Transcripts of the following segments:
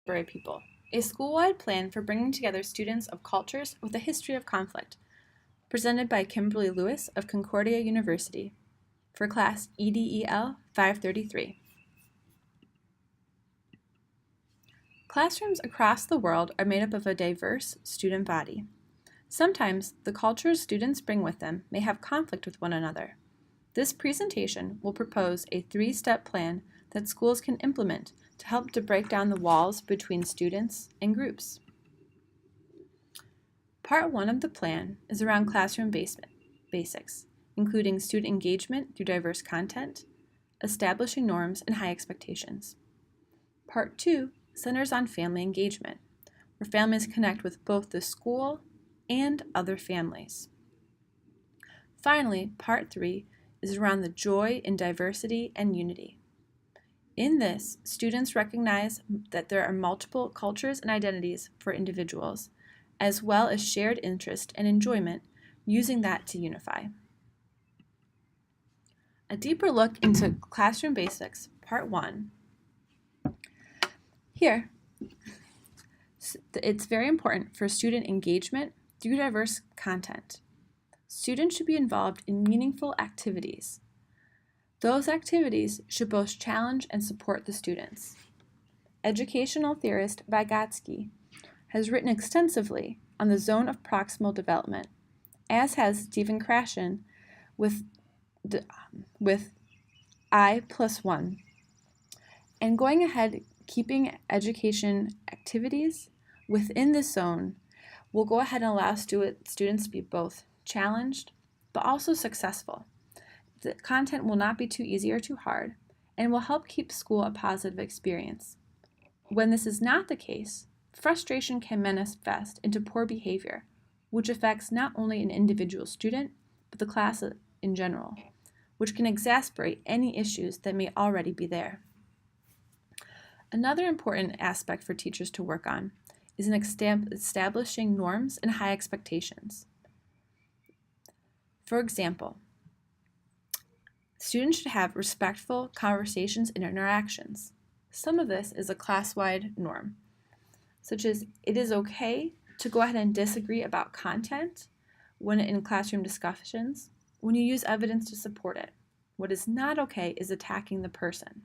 People, a school-wide plan for bringing together students of cultures with a history of conflict, presented by Kimberly Lewis of Concordia University, for class EDEL 533. Classrooms across the world are made up of a diverse student body. Sometimes the cultures students bring with them may have conflict with one another. This presentation will propose a 3-step plan that schools can implement to help to break down the walls between students and groups. Part 1 of the plan is around classroom basics, including student engagement through diverse content, establishing norms and high expectations. Part 2 centers on family engagement, where families connect with both the school and other families. Finally, Part 3 is around the joy in diversity and unity. In this, students recognize that there are multiple cultures and identities for individuals, as well as shared interest and enjoyment, using that to unify. A deeper look into classroom basics, Part 1. Here, it's very important for student engagement through diverse content. Students should be involved in meaningful activities. Those activities should both challenge and support the students. Educational theorist Vygotsky has written extensively on the zone of proximal development, as has Stephen Krashen with I+1. And going ahead, keeping education activities within this zone will go ahead and allow students to be both challenged but also successful. The content will not be too easy or too hard and will help keep school a positive experience. When this is not the case, frustration can manifest into poor behavior, which affects not only an individual student, but the class in general, which can exacerbate any issues that may already be there. Another important aspect for teachers to work on is establishing norms and high expectations. For example, students should have respectful conversations and interactions. Some of this is a class-wide norm, such as it is okay to go ahead and disagree about content when in classroom discussions when you use evidence to support it. What is not okay is attacking the person.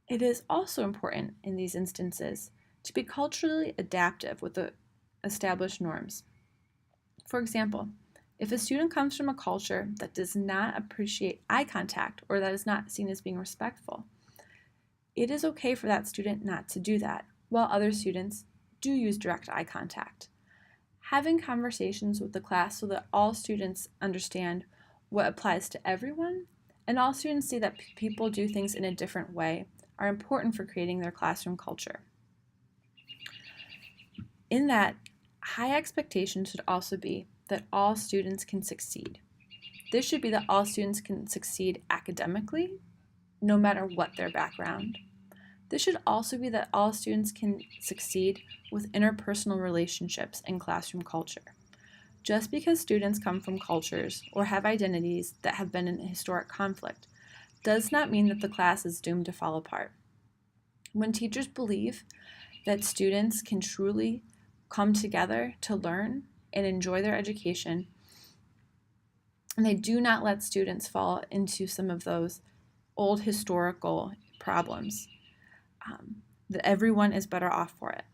It is also important in these instances to be culturally adaptive with the established norms. For example, if a student comes from a culture that does not appreciate eye contact or that is not seen as being respectful, it is okay for that student not to do that, while other students do use direct eye contact. Having conversations with the class so that all students understand what applies to everyone and all students see that people do things in a different way are important for creating their classroom culture. In that, high expectations should also be that all students can succeed. This should be that all students can succeed academically, no matter what their background. This should also be that all students can succeed with interpersonal relationships and classroom culture. Just because students come from cultures or have identities that have been in historic conflict does not mean that the class is doomed to fall apart. When teachers believe that students can truly come together to learn and enjoy their education, and they do not let students fall into some of those old historical problems, that everyone is better off for it.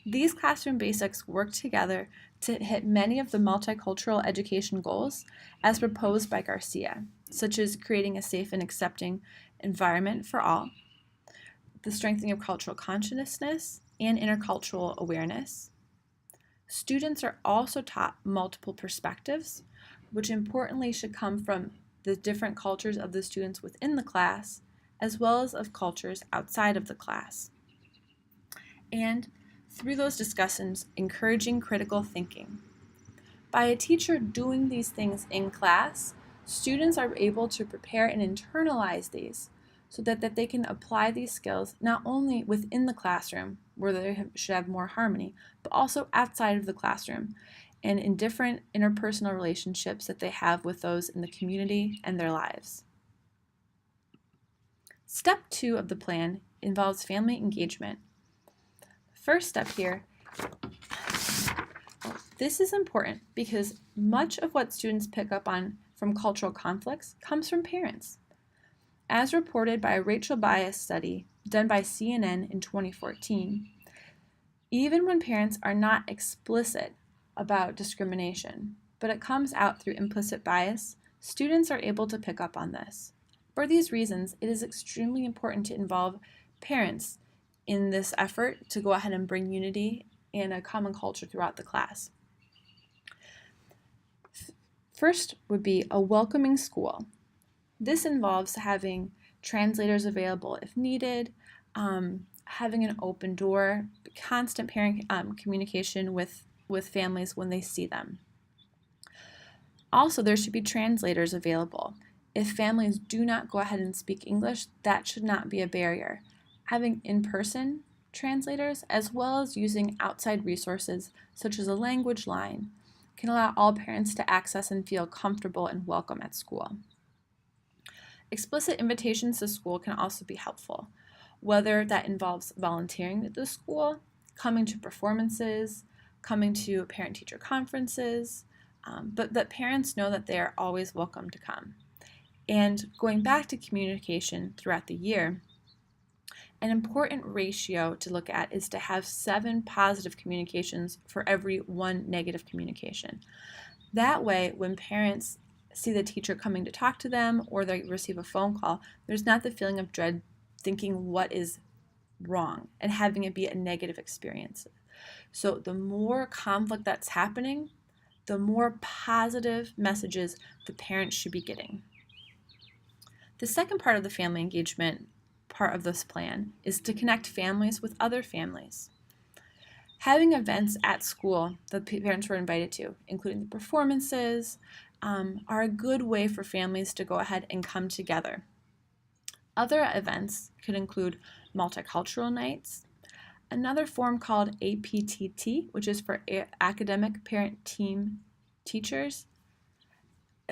These classroom basics work together to hit many of the multicultural education goals as proposed by Garcia, such as creating a safe and accepting environment for all, the strengthening of cultural consciousness and intercultural awareness. Students are also taught multiple perspectives, which importantly should come from the different cultures of the students within the class, as well as of cultures outside of the class. And through those discussions, encouraging critical thinking. By a teacher doing these things in class, students are able to prepare and internalize these so that they can apply these skills not only within the classroom, where they should have more harmony, but also outside of the classroom and in different interpersonal relationships that they have with those in the community and their lives. Step 2 of the plan involves family engagement. First step here, this is important because much of what students pick up on from cultural conflicts comes from parents. As reported by a racial bias study done by CNN in 2014, even when parents are not explicit about discrimination, but it comes out through implicit bias, students are able to pick up on this. For these reasons, it is extremely important to involve parents in this effort to go ahead and bring unity and a common culture throughout the class. First would be a welcoming school. This involves having translators available if needed, having an open door, constant parent communication with families when they see them. Also, there should be translators available. If families do not go ahead and speak English, that should not be a barrier. Having in-person translators, as well as using outside resources such as a language line, can allow all parents to access and feel comfortable and welcome at school. Explicit invitations to school can also be helpful, whether that involves volunteering at the school, coming to performances, coming to parent-teacher conferences, but that parents know that they are always welcome to come. And going back to communication throughout the year, an important ratio to look at is to have 7 positive communications for every 1 negative communication. That way, when parents see the teacher coming to talk to them or they receive a phone call, there's not the feeling of dread thinking what is wrong and having it be a negative experience. So the more conflict that's happening, the more positive messages the parents should be getting. The second part of the family engagement part of this plan is to connect families with other families. Having events at school that parents were invited to, including the performances, are a good way for families to go ahead and come together. Other events could include multicultural nights, another form called APTT, which is for Academic Parent Team Teachers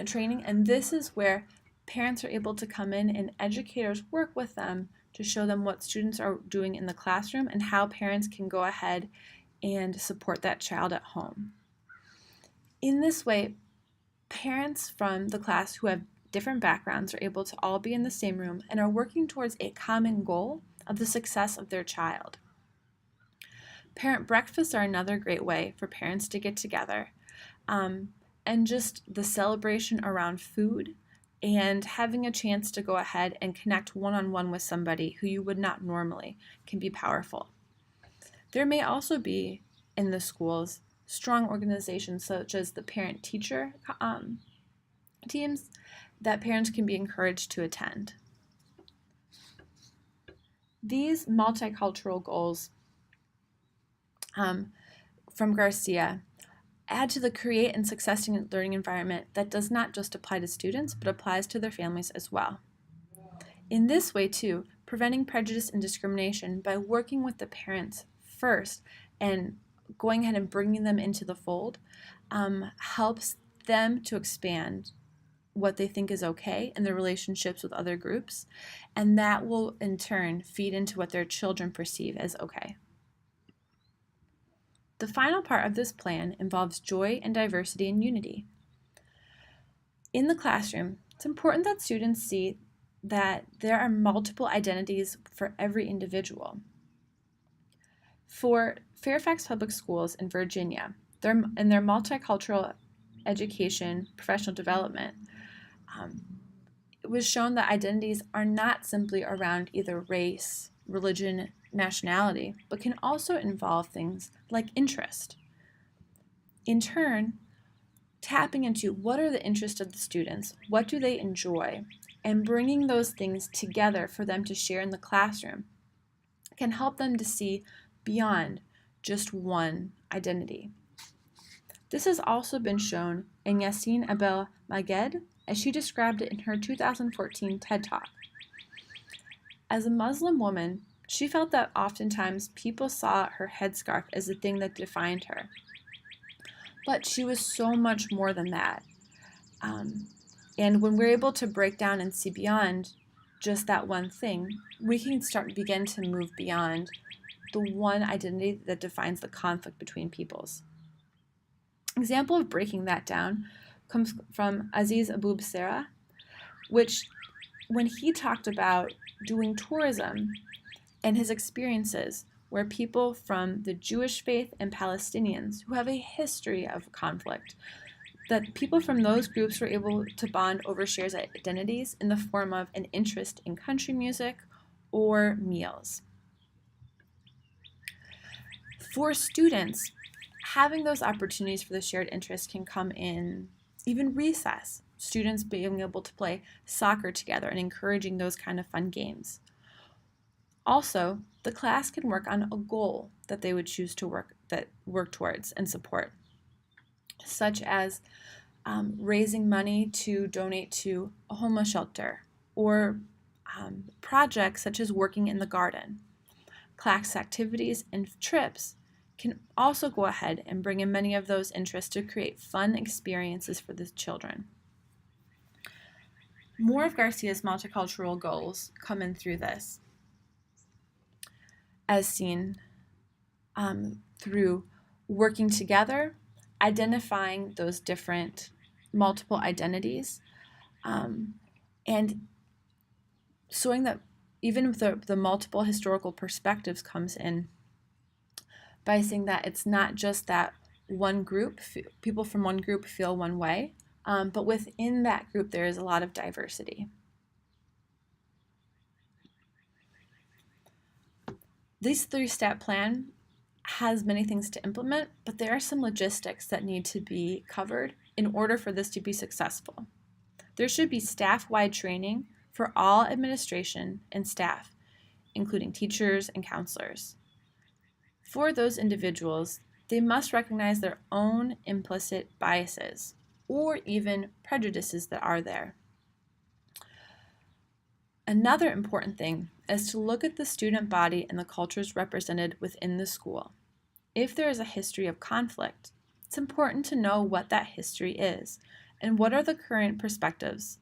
training, and this is where parents are able to come in and educators work with them to show them what students are doing in the classroom and how parents can go ahead and support that child at home. In this way, parents from the class who have different backgrounds are able to all be in the same room and are working towards a common goal of the success of their child. Parent breakfasts are another great way for parents to get together, and just the celebration around food and having a chance to go ahead and connect one-on-one with somebody who you would not normally can be powerful. There may also be in the schools strong organizations such as the parent-teacher teams that parents can be encouraged to attend. These multicultural goals from Garcia add to the create and successful learning environment that does not just apply to students, but applies to their families as well. In this way, too, preventing prejudice and discrimination by working with the parents first and going ahead and bringing them into the fold helps them to expand what they think is okay in their relationships with other groups, and that will in turn feed into what their children perceive as okay. The final part of this plan involves joy and diversity and unity. In the classroom, it's important that students see that there are multiple identities for every individual. For Fairfax Public Schools in Virginia, in their multicultural education professional development, it was shown that identities are not simply around either race, religion, nationality, but can also involve things like interest. In turn, tapping into what are the interests of the students, what do they enjoy, and bringing those things together for them to share in the classroom can help them to see beyond just one identity. This has also been shown in Yassine Abel Maged as she described it in her 2014 TED Talk. As a Muslim woman, she felt that oftentimes people saw her headscarf as the thing that defined her. But she was so much more than that. And when we're able to break down and see beyond just that one thing, we can begin to move beyond the one identity that defines the conflict between peoples. Example of breaking that down comes from Aziz Abu Basira, which when he talked about doing tourism and his experiences where people from the Jewish faith and Palestinians who have a history of conflict, that people from those groups were able to bond over shared identities in the form of an interest in country music or meals. For students, having those opportunities for the shared interest can come in even recess, students being able to play soccer together and encouraging those kind of fun games. Also, the class can work on a goal that they would choose to work towards and support, such as raising money to donate to a homeless shelter or projects such as working in the garden. Class activities and trips can also go ahead and bring in many of those interests to create fun experiences for the children. More of Garcia's multicultural goals come in through this, as seen through working together, identifying those different multiple identities, and showing that even the multiple historical perspectives comes in by saying that it's not just that one group, people from one group feel one way, but within that group there is a lot of diversity. This 3-step plan has many things to implement, but there are some logistics that need to be covered in order for this to be successful. There should be staff-wide training for all administration and staff, including teachers and counselors. For those individuals, they must recognize their own implicit biases or even prejudices that are there. Another important thing is to look at the student body and the cultures represented within the school. If there is a history of conflict, it's important to know what that history is and what are the current perspectives.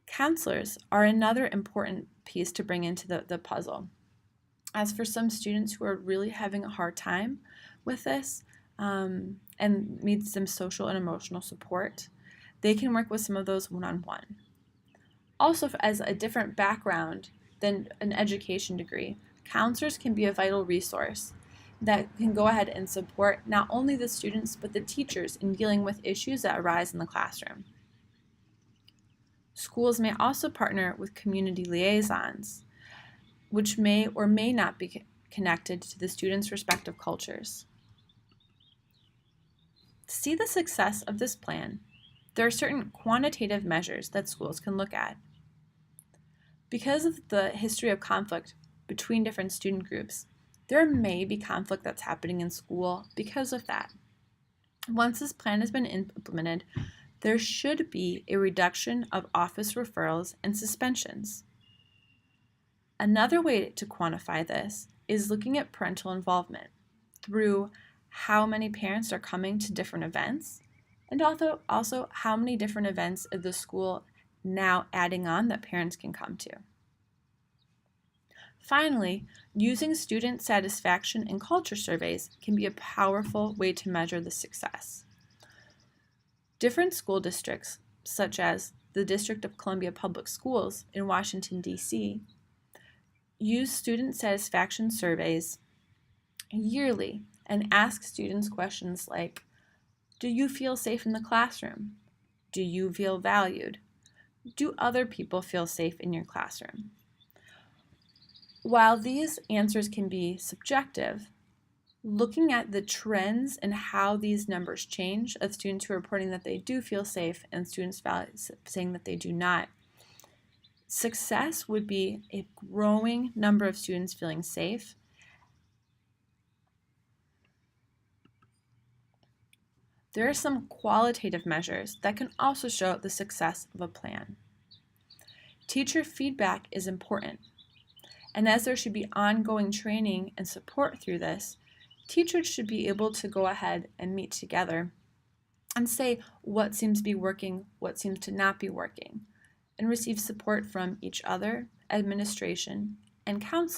Counselors are another important piece to bring into the puzzle. As for some students who are really having a hard time with this and need some social and emotional support, they can work with some of those one-on-one. Also, as a different background than an education degree, counselors can be a vital resource that can go ahead and support not only the students but the teachers in dealing with issues that arise in the classroom. Schools may also partner with community liaisons, which may or may not be connected to the students' respective cultures. To see the success of this plan, there are certain quantitative measures that schools can look at. Because of the history of conflict between different student groups, there may be conflict that's happening in school because of that. Once this plan has been implemented, there should be a reduction of office referrals and suspensions. Another way to quantify this is looking at parental involvement through how many parents are coming to different events, and also how many different events is the school now adding on that parents can come to. Finally, using student satisfaction and culture surveys can be a powerful way to measure the success. Different school districts, such as the District of Columbia Public Schools in Washington, D.C., use student satisfaction surveys yearly and ask students questions like, do you feel safe in the classroom? Do you feel valued? Do other people feel safe in your classroom? While these answers can be subjective, looking at the trends and how these numbers change of students who are reporting that they do feel safe and students saying that they do not, success would be a growing number of students feeling safe. There are some qualitative measures that can also show the success of a plan. Teacher feedback is important, and as there should be ongoing training and support through this, teachers should be able to go ahead and meet together and say what seems to be working, what seems to not be working, and receive support from each other, administration, and counselors.